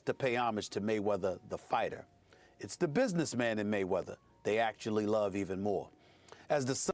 to pay homage to Mayweather, the fighter. It's the businessman in Mayweather they actually love even more.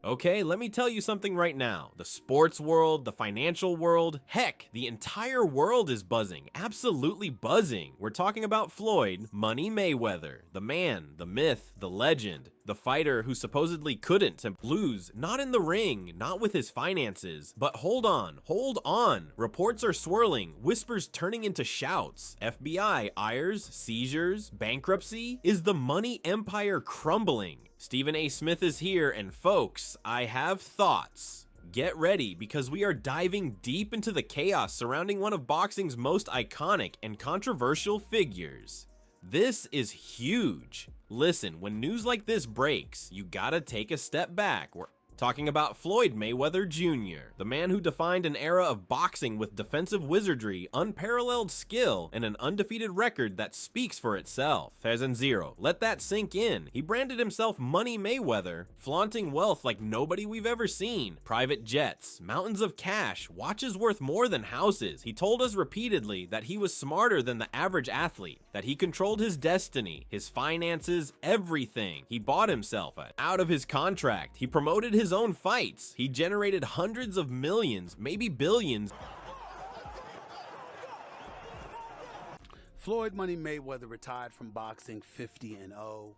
Okay, let me tell you something right now. The sports world, the financial world, heck, the entire world is buzzing. Absolutely buzzing. We're talking about Floyd Money Mayweather, the man, the myth, the legend, the fighter who supposedly couldn't lose, not in the ring, not with his finances. But hold on. Reports are swirling, whispers turning into shouts. FBI, ires, seizures, bankruptcy. Is the money empire crumbling? Stephen A. Smith is here, and folks, I have thoughts. Get ready, because we are diving deep into the chaos surrounding one of boxing's most iconic and controversial figures. This is huge. Listen, when news like this breaks, you gotta take a step back. We're talking about Floyd Mayweather Jr., the man who defined an era of boxing with defensive wizardry, unparalleled skill, and an undefeated record that speaks for itself. Pheasant Zero, let that sink in. He branded himself Money Mayweather, flaunting wealth like nobody we've ever seen. Private jets, mountains of cash, watches worth more than houses. He told us repeatedly that he was smarter than the average athlete, that he controlled his destiny, his finances, everything. He bought himself out of his contract. He promoted his own fights. He generated hundreds of millions, maybe billions. Floyd Money Mayweather retired from boxing 50-0.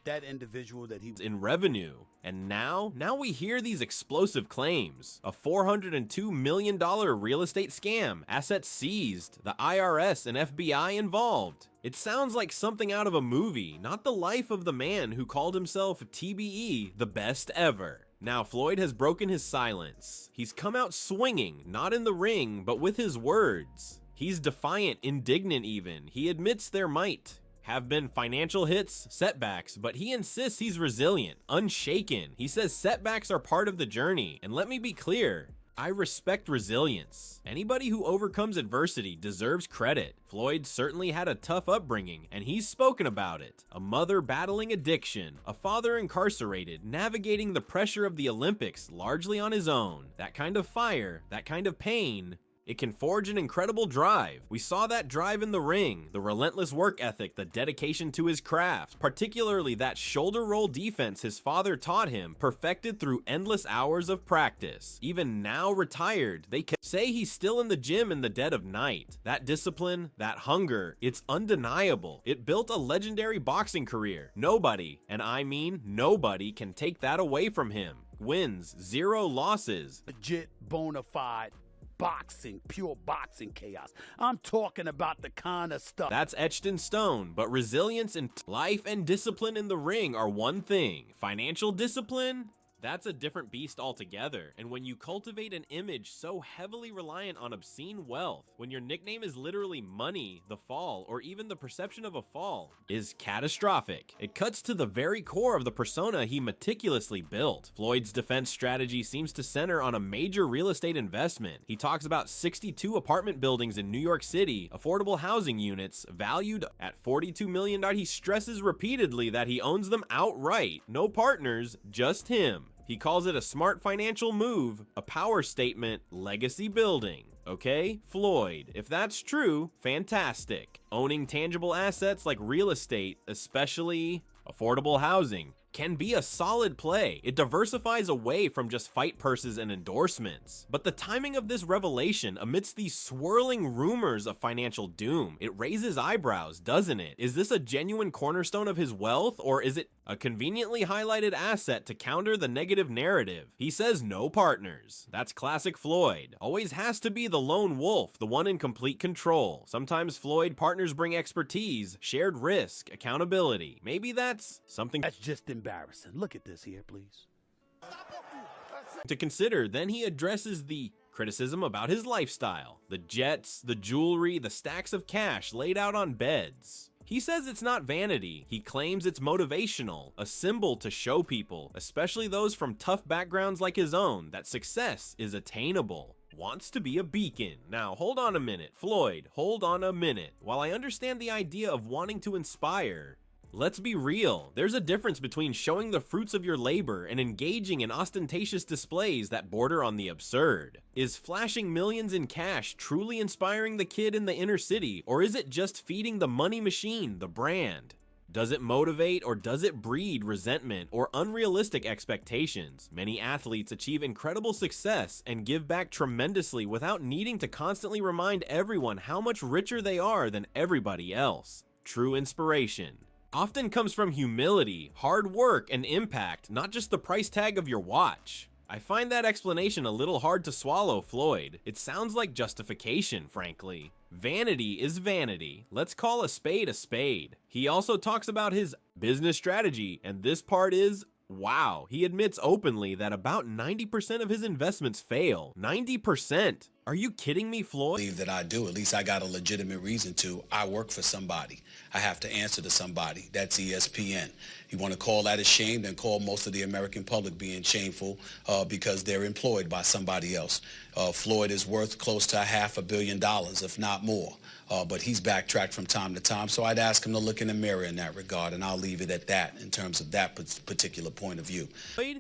That individual that he was in revenue. And now we hear these explosive claims. A $402 million real estate scam, assets seized, the IRS and FBI involved. It sounds like something out of a movie, not the life of the man who called himself TBE, the best ever. Now, Floyd has broken his silence. He's come out swinging, not in the ring, but with his words. He's defiant, indignant even. He admits there might have been financial hits, setbacks, but he insists he's resilient, unshaken. He says setbacks are part of the journey. And let me be clear, I respect resilience. Anybody who overcomes adversity deserves credit. Floyd certainly had a tough upbringing, and he's spoken about it. A mother battling addiction, a father incarcerated, navigating the pressure of the Olympics largely on his own. That kind of fire, that kind of pain, it can forge an incredible drive. We saw that drive in the ring, the relentless work ethic, the dedication to his craft, particularly that shoulder roll defense his father taught him, perfected through endless hours of practice. Even now retired, they can say he's still in the gym in the dead of night. That discipline, that hunger, it's undeniable. It built a legendary boxing career. Nobody, and I mean nobody, can take that away from him. Wins, 0 losses. Legit, bona fide boxing, pure boxing chaos. I'm talking about the kind of stuff that's etched in stone, but resilience in life and discipline in the ring are one thing. Financial discipline? That's a different beast altogether. And when you cultivate an image so heavily reliant on obscene wealth, when your nickname is literally money, the fall, or even the perception of a fall, is catastrophic. It cuts to the very core of the persona he meticulously built. Floyd's defense strategy seems to center on a major real estate investment. He talks about 62 apartment buildings in New York City, affordable housing units, valued at $42 million. He stresses repeatedly that he owns them outright. No partners, just him. He calls it a smart financial move, a power statement, legacy building. Okay, Floyd, if that's true, fantastic. Owning tangible assets like real estate, especially affordable housing, can be a solid play. It diversifies away from just fight purses and endorsements. But the timing of this revelation amidst these swirling rumors of financial doom, it raises eyebrows, doesn't it? Is this a genuine cornerstone of his wealth, or is it a conveniently highlighted asset to counter the negative narrative? He says no partners. That's classic Floyd. Always has to be the lone wolf, the one in complete control. Sometimes Floyd partners bring expertise, shared risk, accountability. Maybe that's something that's just embarrassing. Look at this here, please. To consider. Then he addresses the criticism about his lifestyle, the jets, the jewelry, the stacks of cash laid out on beds. He says it's not vanity. He claims it's motivational, a symbol to show people, especially those from tough backgrounds like his own, that success is attainable. Wants to be a beacon. Now, hold on a minute, Floyd, hold on a minute. While I understand the idea of wanting to inspire, Let's be real, there's a difference between showing the fruits of your labor and engaging in ostentatious displays that border on the absurd. Is flashing millions in cash truly inspiring the kid in the inner city, or is it just feeding the money machine, the brand? Does it motivate or does it breed resentment or unrealistic expectations? Many athletes achieve incredible success and give back tremendously without needing to constantly remind everyone how much richer they are than everybody else. True inspiration often comes from humility, hard work, and impact, not just the price tag of your watch. I find that explanation a little hard to swallow, Floyd. It sounds like justification, frankly. Vanity is vanity. Let's call a spade a spade. He also talks about his business strategy, and this part is, wow. He admits openly that about 90% of his investments fail. 90%? Are you kidding me, Floyd? I believe that I do. At least I got a legitimate reason to. I work for somebody. I have to answer to somebody. That's ESPN. You want to call that a shame, then call most of the American public being shameful because they're employed by somebody else. Floyd is worth close to $500 million, if not more. But he's backtracked from time to time, so I'd ask him to look in the mirror in that regard, and I'll leave it at that in terms of that particular point of view.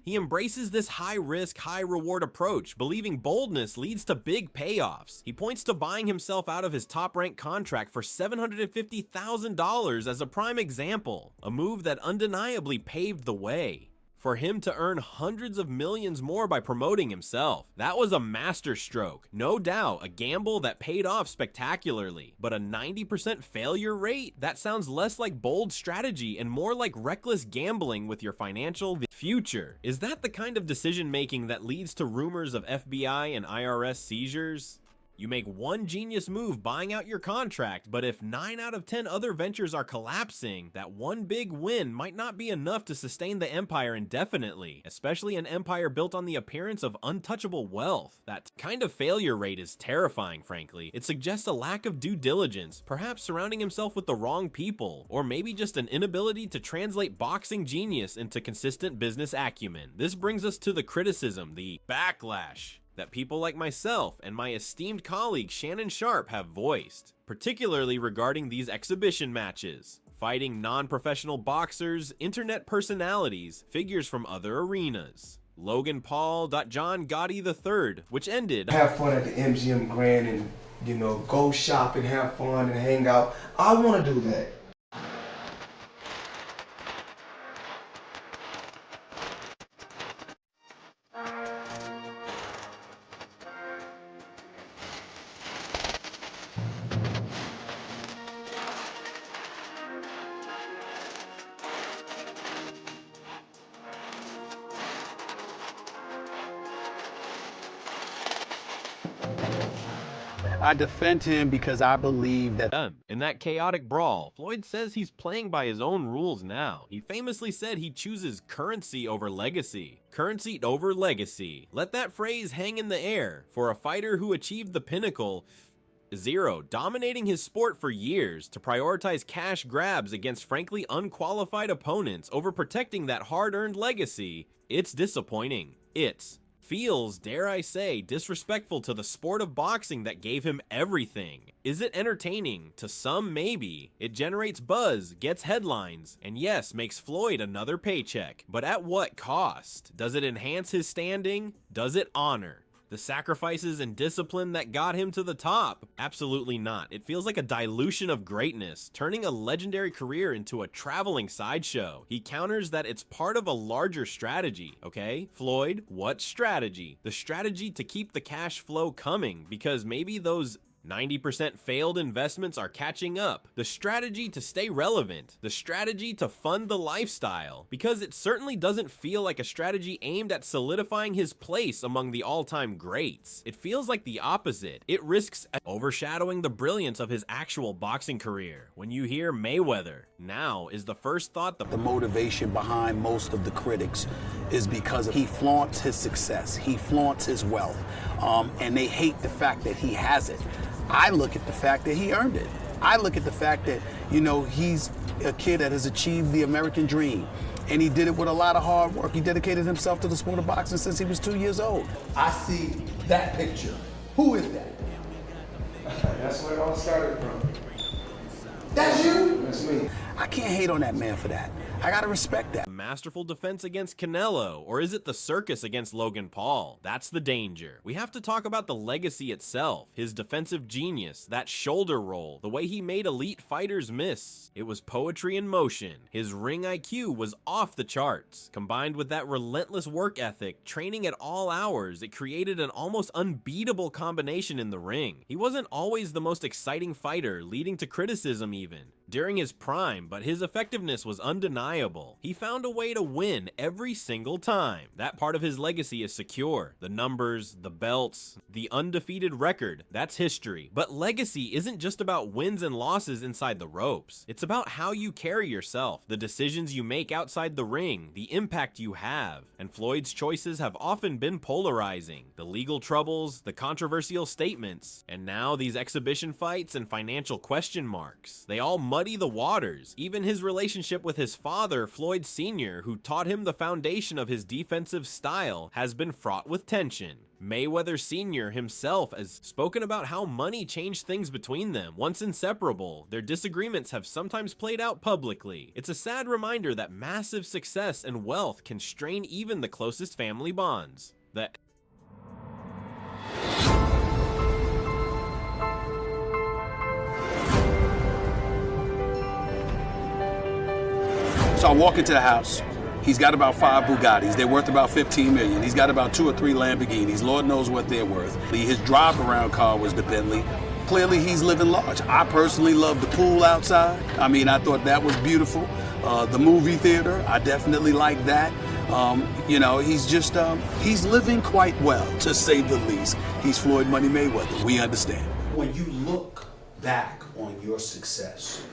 He embraces this high-risk, high-reward approach, believing boldness leads to big payoffs. He points to buying himself out of his top-ranked contract for $750,000 as a prime example, a move that undeniably paved the way for him to earn hundreds of millions more by promoting himself. That was a masterstroke, no doubt, a gamble that paid off spectacularly, but a 90% failure rate? That sounds less like bold strategy and more like reckless gambling with your financial future. Is that the kind of decision-making that leads to rumors of FBI and IRS seizures? You make one genius move buying out your contract, but if 9 out of 10 other ventures are collapsing, that one big win might not be enough to sustain the empire indefinitely, especially an empire built on the appearance of untouchable wealth. That kind of failure rate is terrifying, frankly. It suggests a lack of due diligence, perhaps surrounding himself with the wrong people, or maybe just an inability to translate boxing genius into consistent business acumen. This brings us to the criticism, the backlash, that people like myself and my esteemed colleague Shannon Sharp have voiced, particularly regarding these exhibition matches, fighting non-professional boxers, internet personalities, figures from other arenas. Logan Paul, John Gotti III, which ended, have fun at the MGM Grand and, you know, go shopping, have fun and hang out. I want to do that. I defend him because I believe that in that chaotic brawl, Floyd says he's playing by his own rules now. He famously said he chooses currency over legacy. Currency over legacy. Let that phrase hang in the air. For a fighter who achieved the pinnacle, dominating his sport for years, to prioritize cash grabs against frankly unqualified opponents over protecting that hard-earned legacy, it's disappointing. It's feels, dare I say, disrespectful to the sport of boxing that gave him everything. Is it entertaining? To some, maybe. It generates buzz, gets headlines, and yes, makes Floyd another paycheck. But at what cost? Does it enhance his standing? Does it honor the sacrifices and discipline that got him to the top? Absolutely not. It feels like a dilution of greatness, turning a legendary career into a traveling sideshow. He counters that it's part of a larger strategy, okay? Floyd, what strategy? The strategy to keep the cash flow coming, because maybe those 90% failed investments are catching up. The strategy to stay relevant. The strategy to fund the lifestyle. Because it certainly doesn't feel like a strategy aimed at solidifying his place among the all-time greats. It feels like the opposite. It risks overshadowing the brilliance of his actual boxing career. When you hear Mayweather, now is the first thought The motivation behind most of the critics is because he flaunts his success. He flaunts his wealth. And they hate the fact that he has it. I look at the fact that he earned it. I look at the fact that, you know, he's a kid that has achieved the American dream. And he did it with a lot of hard work. He dedicated himself to the sport of boxing since he was 2 years old. I see that picture. Who is that? That's where it all started from. That's you? That's me. I can't hate on that man for that. I gotta respect that. Masterful defense against Canelo, or is it the circus against Logan Paul? That's the danger. We have to talk about the legacy itself, his defensive genius, that shoulder roll, the way he made elite fighters miss. It was poetry in motion. His ring IQ was off the charts. Combined with that relentless work ethic, training at all hours, it created an almost unbeatable combination in the ring. He wasn't always the most exciting fighter, leading to criticism even during his prime, but his effectiveness was undeniable. He found a way to win every single time. That part of his legacy is secure. The numbers, the belts, the undefeated record, that's history. But legacy isn't just about wins and losses inside the ropes. It's about how you carry yourself, the decisions you make outside the ring, the impact you have. And Floyd's choices have often been polarizing. The legal troubles, the controversial statements, and now these exhibition fights and financial question marks. They all muddy the waters. Even his relationship with his father, Floyd Sr., who taught him the foundation of his defensive style, has been fraught with tension. Mayweather Sr. himself has spoken about how money changed things between them. Once inseparable, their disagreements have sometimes played out publicly. It's a sad reminder that massive success and wealth can strain even the closest family bonds. So I walk into the house. He's got about 5 Bugattis. They're worth about 15 million. He's got about 2 or 3 Lamborghinis. Lord knows what they're worth. His drive-around car was the Bentley. Clearly, he's living large. I personally love the pool outside. I mean, I thought that was beautiful. The movie theater, I definitely like that. You know, he's just, he's living quite well, to say the least. He's Floyd Money Mayweather. We understand. When you look back on your success,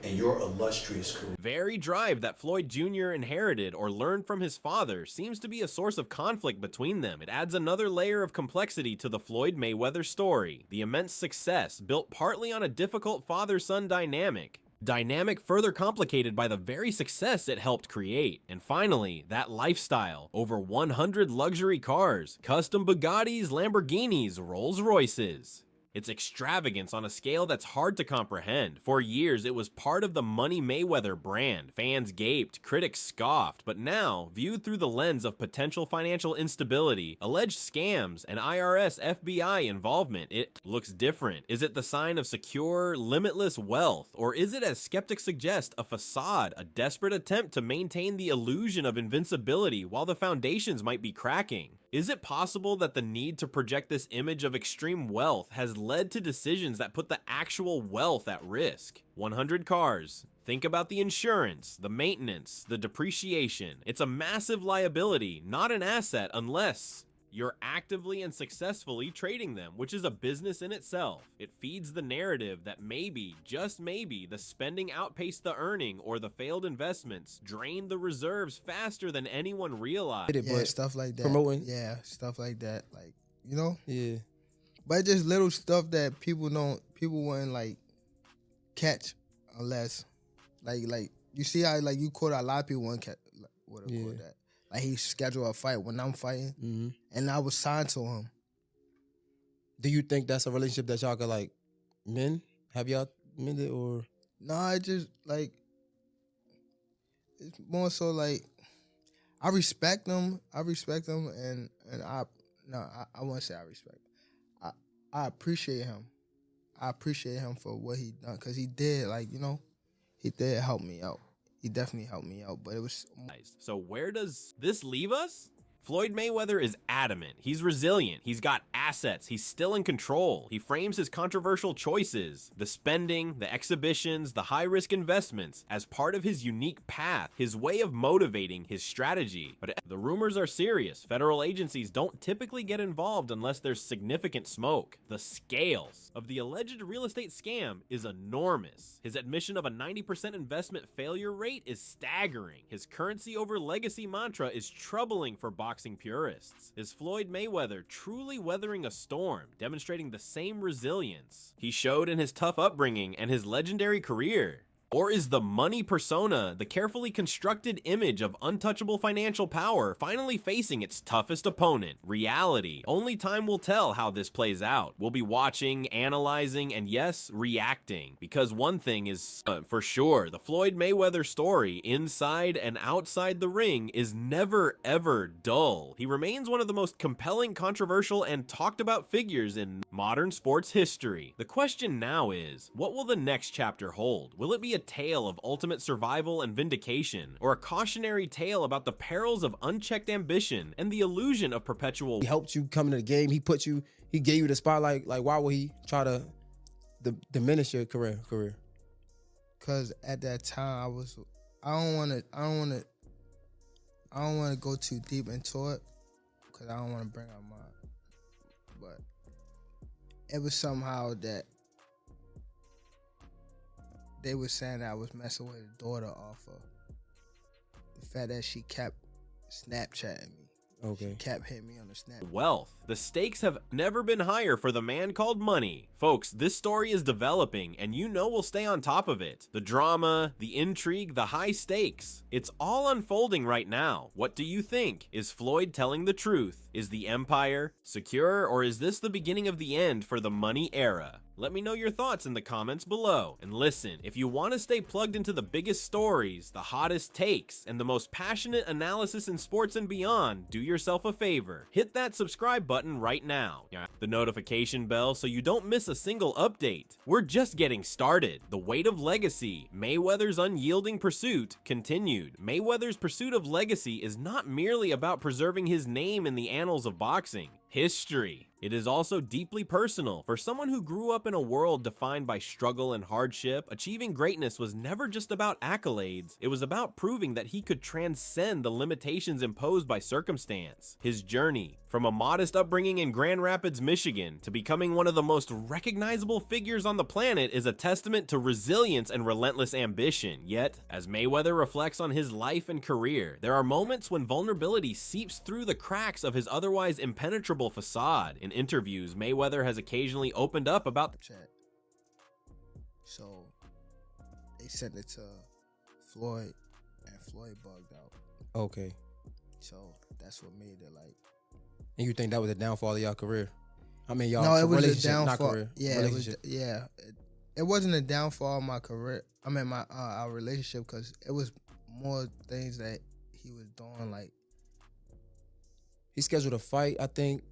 and your illustrious career. Very drive that Floyd Jr. inherited or learned from his father seems to be a source of conflict between them. It adds another layer of complexity to the Floyd Mayweather story. The immense success, built partly on a difficult father-son dynamic further complicated by the very success it helped create. And finally, that lifestyle. Over 100 luxury cars, custom Bugattis, Lamborghinis, Rolls Royces. It's extravagance on a scale that's hard to comprehend. For years, it was part of the Money Mayweather brand. Fans gaped, critics scoffed, but now, viewed through the lens of potential financial instability, alleged scams, and IRS FBI involvement, it looks different. Is it the sign of secure, limitless wealth? Or is it, as skeptics suggest, a facade, a desperate attempt to maintain the illusion of invincibility while the foundations might be cracking? Is it possible that the need to project this image of extreme wealth has led to decisions that put the actual wealth at risk? 100 cars. Think about the insurance, the maintenance, the depreciation. It's a massive liability, not an asset, unless you're actively and successfully trading them, which is a business in itself. It feeds the narrative that maybe, just maybe, the spending outpaced the earning, or the failed investments drained the reserves faster than anyone realized. Yeah, stuff like that. Promoting. Yeah, stuff like that. Like, you know? Yeah. But just little stuff that people wouldn't like catch unless like you see how like you caught a lot of people wouldn't catch caught that. Like he scheduled a fight when I'm fighting, and I was signed to him. Do you think that's a relationship that y'all could like mend? Have y'all mended or? Nah, it just like it's more so like I respect them. And I won't say I respect. I appreciate him. I appreciate him for what he done, because he did, like, you know, he did help me out. He definitely helped me out, but it was... So where does this leave us? Floyd Mayweather is adamant. He's resilient. He's got assets. He's still in control. He frames his controversial choices, the spending, the exhibitions, the high-risk investments, as part of his unique path, his way of motivating his strategy. But the rumors are serious. Federal agencies don't typically get involved unless there's significant smoke. The scales of the alleged real estate scam is enormous. His admission of a 90% investment failure rate is staggering. His currency over legacy mantra is troubling for boxing purists. Is Floyd Mayweather truly weathering a storm, demonstrating the same resilience he showed in his tough upbringing and his legendary career? Or is the money persona, the carefully constructed image of untouchable financial power, finally facing its toughest opponent, reality? Only time will tell how this plays out. We'll be watching, analyzing, and yes, reacting. Because one thing is for sure, the Floyd Mayweather story, inside and outside the ring, is never ever dull. He remains one of the most compelling, controversial, and talked about figures in modern sports history. The question now is, what will the next chapter hold? Will it be a tale of ultimate survival and vindication, or a cautionary tale about the perils of unchecked ambition and the illusion of perpetual? He helped you come into the game. He gave you the spotlight. Like, why would he try to diminish your career? Cause at that time I don't want to go too deep into it, cause I don't want to bring up but it was somehow that they were saying that I was messing with his daughter off of the fact that she kept Snapchatting me. Okay. She kept hitting me on the snap. Wealth. The stakes have never been higher for the man called money. Folks, this story is developing, and you know we'll stay on top of it. The drama, the intrigue, the high stakes. It's all unfolding right now. What do you think? Is Floyd telling the truth? Is the empire secure, or is this the beginning of the end for the money era? Let me know your thoughts in the comments below. And listen, if you want to stay plugged into the biggest stories, the hottest takes, and the most passionate analysis in sports and beyond, do yourself a favor. Hit that subscribe button right now. The notification bell so you don't miss a single update. We're just getting started. The weight of legacy, Mayweather's unyielding pursuit, continued. Mayweather's pursuit of legacy is not merely about preserving his name in the annals of boxing. History. It is also deeply personal. For someone who grew up in a world defined by struggle and hardship, achieving greatness was never just about accolades. It was about proving that he could transcend the limitations imposed by circumstance. His journey, from a modest upbringing in Grand Rapids, Michigan, to becoming one of the most recognizable figures on the planet, is a testament to resilience and relentless ambition. Yet, as Mayweather reflects on his life and career, there are moments when vulnerability seeps through the cracks of his otherwise impenetrable facade. In interviews, Mayweather has occasionally opened up about Chat. So they sent it to Floyd, and Floyd bugged out. Okay. So that's what made it like. And you think that was a downfall of y'all career? I mean, y'all No, it was a relationship, not downfall. career. Yeah, relationship. It wasn't a downfall of my career. I mean, my our relationship, because it was more things that he was doing. Like, He scheduled a fight, I think,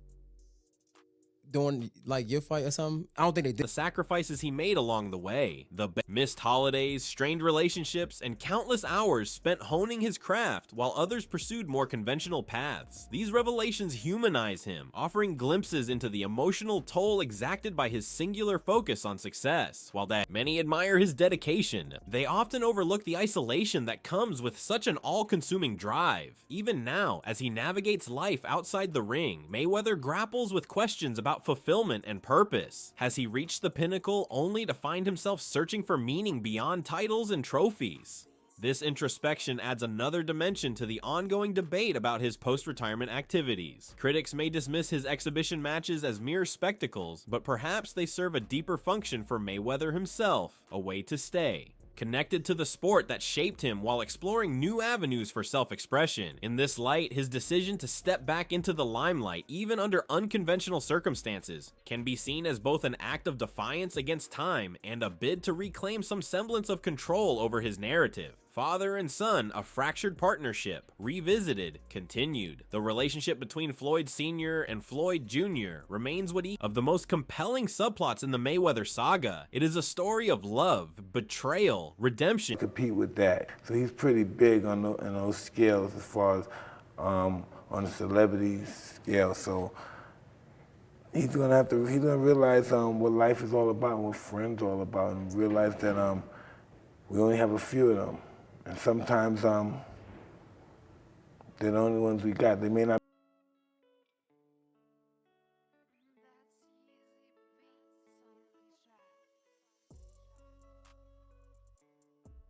during like your fight or something. I don't think they did. the sacrifices he made along the way, the missed holidays, strained relationships, and countless hours spent honing his craft while others pursued more conventional paths. These revelations humanize him, offering glimpses into the emotional toll exacted by his singular focus on success. While that many admire his dedication, they often overlook the isolation that comes with such an all-consuming drive. Even now, as he navigates life outside the ring, Mayweather grapples with questions about fulfillment and purpose. Has he reached the pinnacle only to find himself searching for meaning beyond titles and trophies? This introspection adds another dimension to the ongoing debate about his post-retirement activities. Critics may dismiss his exhibition matches as mere spectacles, but perhaps they serve a deeper function for Mayweather himself, a way to stay connected to the sport that shaped him while exploring new avenues for self-expression. In this light, his decision to step back into the limelight, even under unconventional circumstances, can be seen as both an act of defiance against time and a bid to reclaim some semblance of control over his narrative. Father and son, a fractured partnership, revisited, continued. The relationship between Floyd Sr. and Floyd Jr. remains one of the most compelling subplots in the Mayweather saga. It is a story of love, betrayal, redemption. Compete with that. So he's pretty big on those scales as far as on the celebrity scale. So he's gonna realize what life is all about, and what friends are all about, and realize that we only have a few of them. And sometimes they're the only ones we got. They may not.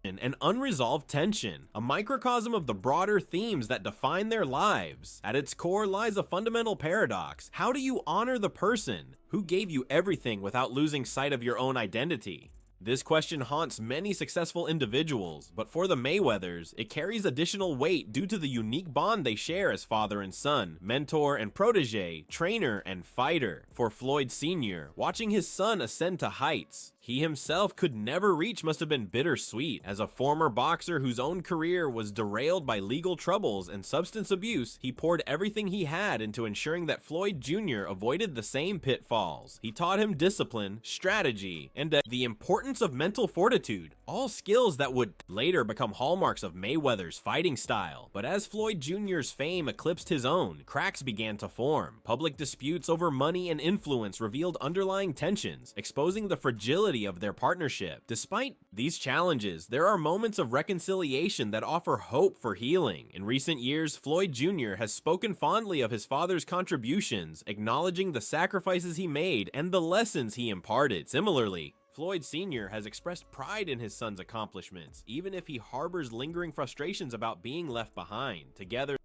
And unresolved tension, a microcosm of the broader themes that define their lives. At its core lies a fundamental paradox. How do you honor the person who gave you everything without losing sight of your own identity? This question haunts many successful individuals, but for the Mayweathers, it carries additional weight due to the unique bond they share as father and son, mentor and protege, trainer and fighter. For Floyd Sr., watching his son ascend to heights he himself could never reach must have been bittersweet. As a former boxer whose own career was derailed by legal troubles and substance abuse, he poured everything he had into ensuring that Floyd Jr. avoided the same pitfalls. He taught him discipline, strategy, and the importance of mental fortitude, all skills that would later become hallmarks of Mayweather's fighting style. But as Floyd Jr.'s fame eclipsed his own, cracks began to form. Public disputes over money and influence revealed underlying tensions, exposing the fragility of their partnership. Despite these challenges, there are moments of reconciliation that offer hope for healing. In recent years, Floyd Jr. has spoken fondly of his father's contributions, acknowledging the sacrifices he made and the lessons he imparted. Similarly, Floyd Sr. has expressed pride in his son's accomplishments, even if he harbors lingering frustrations about being left behind. Together,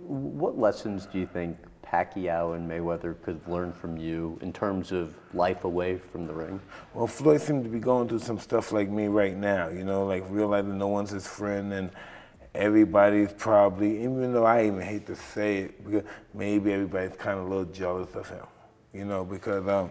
what lessons do you think Pacquiao and Mayweather could learn from you in terms of life away from the ring? Well, Floyd seems to be going through some stuff like me right now, you know, like realizing no one's his friend and everybody's probably, even though I even hate to say it, because maybe everybody's kind of a little jealous of him, you know, because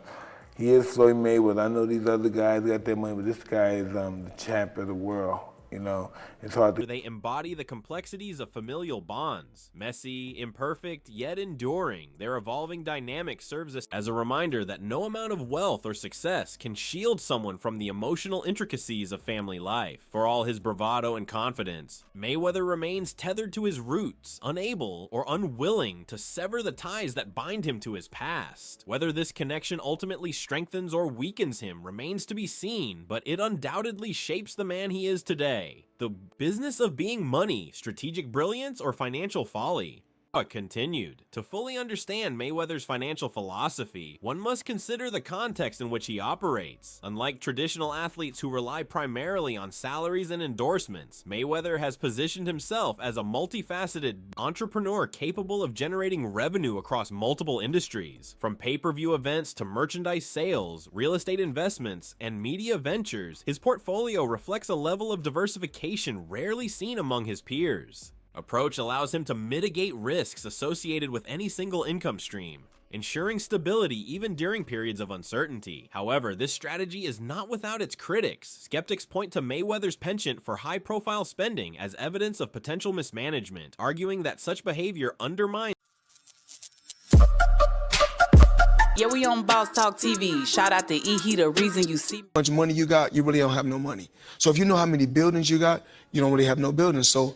he is Floyd Mayweather. I know these other guys got their money, but this guy is the champ of the world. You know, it's hard to... They embody the complexities of familial bonds. Messy, imperfect, yet enduring. Their evolving dynamic serves as a reminder that no amount of wealth or success can shield someone from the emotional intricacies of family life. For all his bravado and confidence, Mayweather remains tethered to his roots, unable or unwilling to sever the ties that bind him to his past. Whether this connection ultimately strengthens or weakens him remains to be seen, but it undoubtedly shapes the man he is today. The business of being money, strategic brilliance, or financial folly. Continued. To fully understand Mayweather's financial philosophy, one must consider the context in which he operates. Unlike traditional athletes who rely primarily on salaries and endorsements, Mayweather has positioned himself as a multifaceted entrepreneur capable of generating revenue across multiple industries. From pay-per-view events to merchandise sales, real estate investments, and media ventures, his portfolio reflects a level of diversification rarely seen among his peers. Approach allows him to mitigate risks associated with any single income stream, ensuring stability even during periods of uncertainty. However, this strategy is not without its critics. Skeptics point to Mayweather's penchant for high-profile spending as evidence of potential mismanagement, arguing that such behavior undermines... Yeah, we on Boss Talk TV. Shout out to E. He the reason you see. How much money you got, you really don't have no money. So if you know how many buildings you got, you don't really have no buildings. So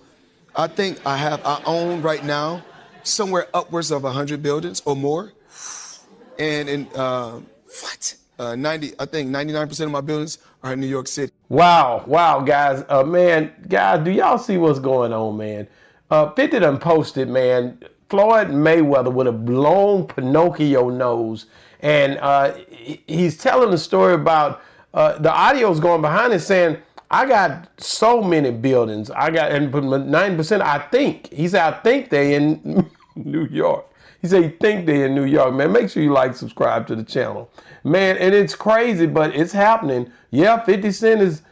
I think I own right now somewhere upwards of 100 buildings or more. And in, 99% of my buildings are in New York City. Wow, guys. Guys, do y'all see what's going on, man? 50 done posted, man. Floyd Mayweather with a blown Pinocchio nose. And he's telling the story about the audio's going behind it saying, I got so many buildings. And 90%, I think. He said, I think they in New York. He said, he think they in New York, man. Make sure you like, subscribe to the channel. Man, and it's crazy, but it's happening. Yeah, 50 Cent is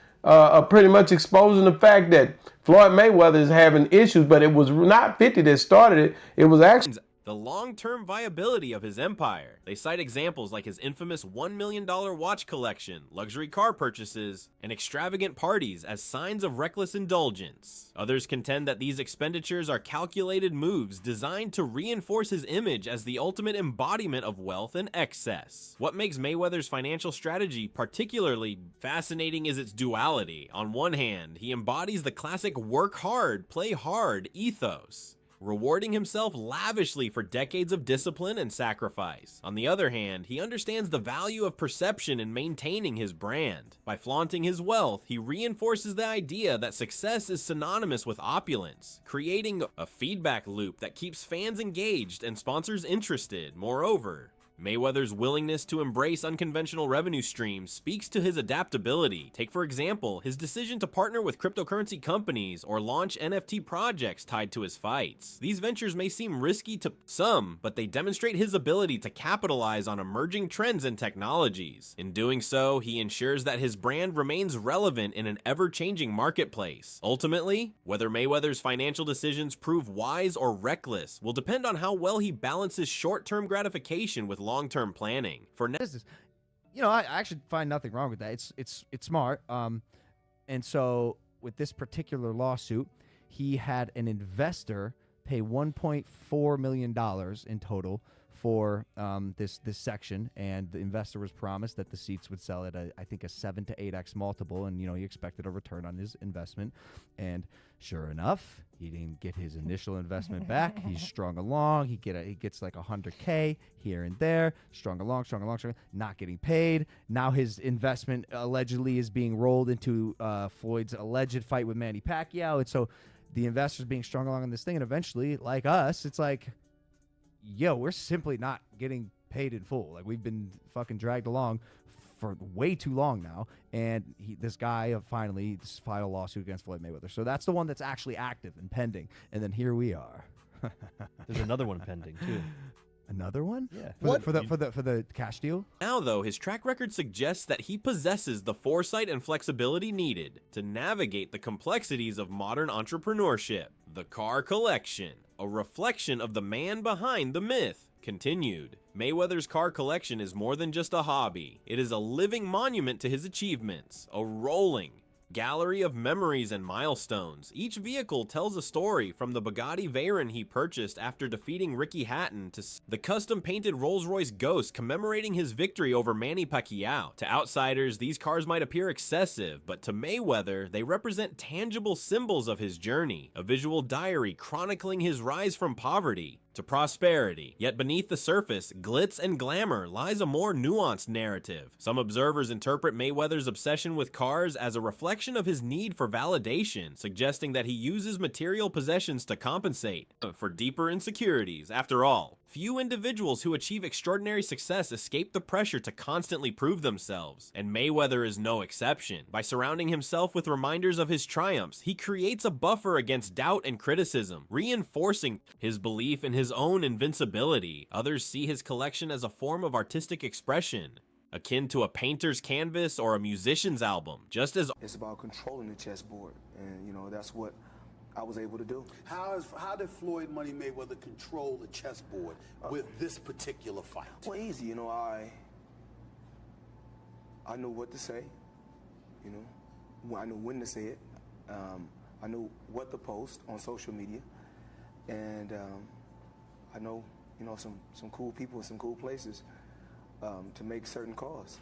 pretty much exposing the fact that Floyd Mayweather is having issues, but it was not 50 that started it. It was actually... the long-term viability of his empire. They cite examples like his infamous $1 million watch collection, luxury car purchases, and extravagant parties as signs of reckless indulgence. Others contend that these expenditures are calculated moves designed to reinforce his image as the ultimate embodiment of wealth and excess. What makes Mayweather's financial strategy particularly fascinating is its duality. On one hand, he embodies the classic work hard, play hard ethos, rewarding himself lavishly for decades of discipline and sacrifice. On the other hand, he understands the value of perception in maintaining his brand. By flaunting his wealth, he reinforces the idea that success is synonymous with opulence, creating a feedback loop that keeps fans engaged and sponsors interested. Moreover, Mayweather's willingness to embrace unconventional revenue streams speaks to his adaptability. Take, for example, his decision to partner with cryptocurrency companies or launch NFT projects tied to his fights. These ventures may seem risky to some, but they demonstrate his ability to capitalize on emerging trends and technologies. In doing so, he ensures that his brand remains relevant in an ever-changing marketplace. Ultimately, whether Mayweather's financial decisions prove wise or reckless will depend on how well he balances short-term gratification with long-term planning. For now, I actually find nothing wrong with that. It's smart. And so with this particular lawsuit, he had an investor pay $1.4 million in total for this section, and the investor was promised that the seats would sell at I think a 7 to 8x multiple, and he expected a return on his investment, and sure enough, he didn't get his initial investment back. He's strung along. He gets like $100K here and there, strung along, not getting paid. Now his investment allegedly is being rolled into Floyd's alleged fight with Manny Pacquiao, and so the investor's being strung along on this thing, and eventually, like us, it's like, yo, we're simply not getting paid in full. Like, we've been fucking dragged along for way too long now, and this guy finally filed a lawsuit against Floyd Mayweather. So that's the one that's actually active and pending, and then here we are. There's another one pending too. Another one? Yeah. For the cash deal? Now, though, his track record suggests that he possesses the foresight and flexibility needed to navigate the complexities of modern entrepreneurship. The car collection, a reflection of the man behind the myth. Continued. Mayweather's car collection is more than just a hobby. It is a living monument to his achievements, a rolling gallery of memories and milestones. Each vehicle tells a story, from the Bugatti Veyron he purchased after defeating Ricky Hatton to the custom-painted Rolls-Royce Ghost commemorating his victory over Manny Pacquiao. To outsiders, these cars might appear excessive, but to Mayweather, they represent tangible symbols of his journey, a visual diary chronicling his rise from poverty to prosperity. Yet beneath the surface, glitz and glamour, lies a more nuanced narrative. Some observers interpret Mayweather's obsession with cars as a reflection of his need for validation, suggesting that he uses material possessions to compensate for deeper insecurities. After all, few individuals who achieve extraordinary success escape the pressure to constantly prove themselves, and Mayweather is no exception. By surrounding himself with reminders of his triumphs, he creates a buffer against doubt and criticism, reinforcing his belief in his own invincibility. Others see his collection as a form of artistic expression, akin to a painter's canvas or a musician's album. Just as it's about controlling the chessboard, and that's what I was able to do. How did Floyd Money Mayweather control the chessboard with this particular fight? Well, easy. I know what to say. I know when to say it. I know what to post on social media, and I know some cool people in some cool places to make certain calls,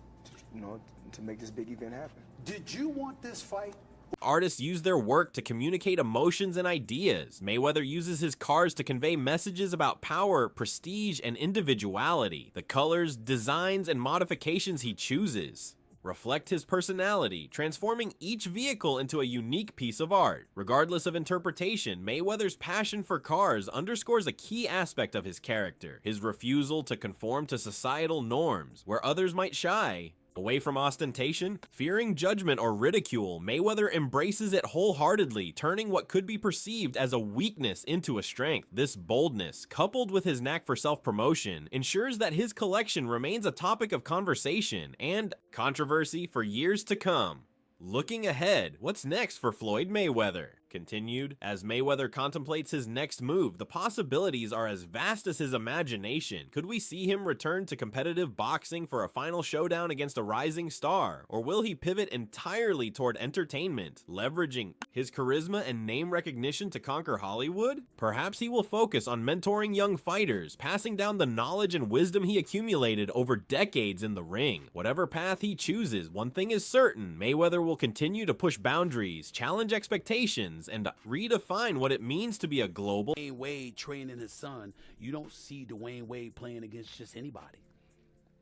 to make this big event happen. Did you want this fight? Artists use their work to communicate emotions and ideas. Mayweather uses his cars to convey messages about power, prestige, and individuality. The colors, designs, and modifications he chooses reflect his personality, transforming each vehicle into a unique piece of art. Regardless of interpretation, Mayweather's passion for cars underscores a key aspect of his character: his refusal to conform to societal norms. Where others might shy away from ostentation, fearing judgment or ridicule, Mayweather embraces it wholeheartedly, turning what could be perceived as a weakness into a strength. This boldness, coupled with his knack for self-promotion, ensures that his collection remains a topic of conversation and controversy for years to come. Looking ahead, what's next for Floyd Mayweather? Continued. As Mayweather contemplates his next move, the possibilities are as vast as his imagination. Could we see him return to competitive boxing for a final showdown against a rising star? Or will he pivot entirely toward entertainment, leveraging his charisma and name recognition to conquer Hollywood? Perhaps he will focus on mentoring young fighters, passing down the knowledge and wisdom he accumulated over decades in the ring. Whatever path he chooses, one thing is certain: Mayweather will continue to push boundaries, challenge expectations, and redefine what it means to be a global. Dwayne Wade training his son. You don't see Dwayne Wade playing against just anybody.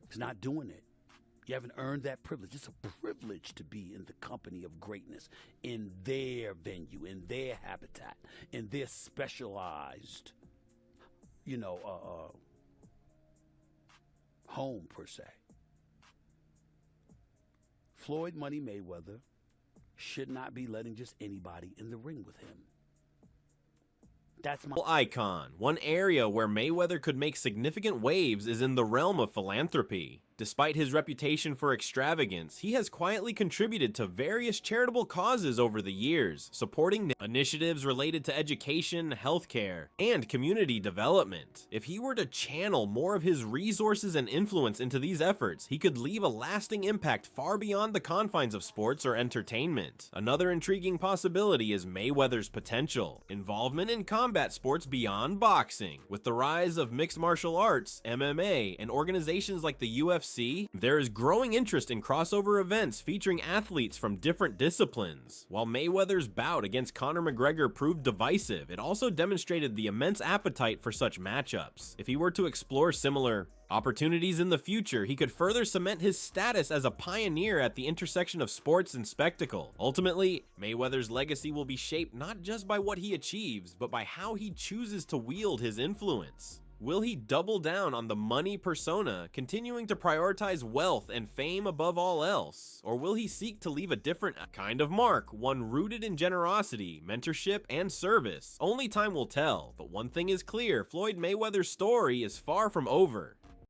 He's not doing it. You haven't earned that privilege. It's a privilege to be in the company of greatness, in their venue, in their habitat, in their specialized, home, per se. Floyd Money Mayweather should not be letting just anybody in the ring with him. That's my icon. One area where Mayweather could make significant waves is in the realm of philanthropy. Despite his reputation for extravagance, he has quietly contributed to various charitable causes over the years, supporting initiatives related to education, healthcare, and community development. If he were to channel more of his resources and influence into these efforts, he could leave a lasting impact far beyond the confines of sports or entertainment. Another intriguing possibility is Mayweather's potential involvement in combat sports beyond boxing. With the rise of mixed martial arts, MMA, and organizations like the UFC, there is growing interest in crossover events featuring athletes from different disciplines. While Mayweather's bout against Conor McGregor proved divisive, it also demonstrated the immense appetite for such matchups. If he were to explore similar opportunities in the future, he could further cement his status as a pioneer at the intersection of sports and spectacle. Ultimately, Mayweather's legacy will be shaped not just by what he achieves, but by how he chooses to wield his influence. Will he double down on the money persona, continuing to prioritize wealth and fame above all else? Or will he seek to leave a different kind of mark, one rooted in generosity, mentorship, and service? Only time will tell, but one thing is clear, Floyd Mayweather's story is far from over.